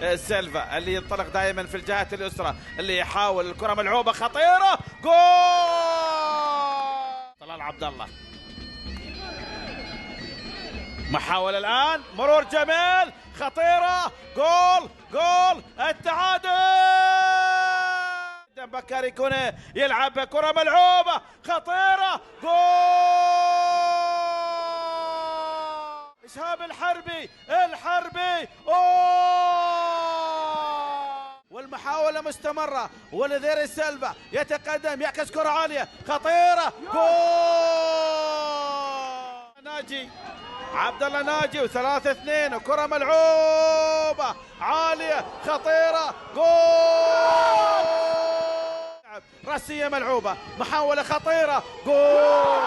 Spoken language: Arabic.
سيلفا اللي ينطلق دائما في الجهة اليسرى، اللي يحاول الكرة ملعوبة خطيرة، جول طلال عبد الله. محاولة الآن، مرور جميل، خطيرة، جول التعادل. بكاري كوني يلعب كرة ملعوبة خطيرة، جول. إشهاب الحربي والمحاولة مستمرة، ولذير سيلفا يتقدم، يعكس كرة عالية خطيرة، جول. ناجي عبد الله ناجي، و3-2، وكرة ملعوبة عالية خطيرة، جول. راسية ملعوبة، محاولة خطيرة، جول.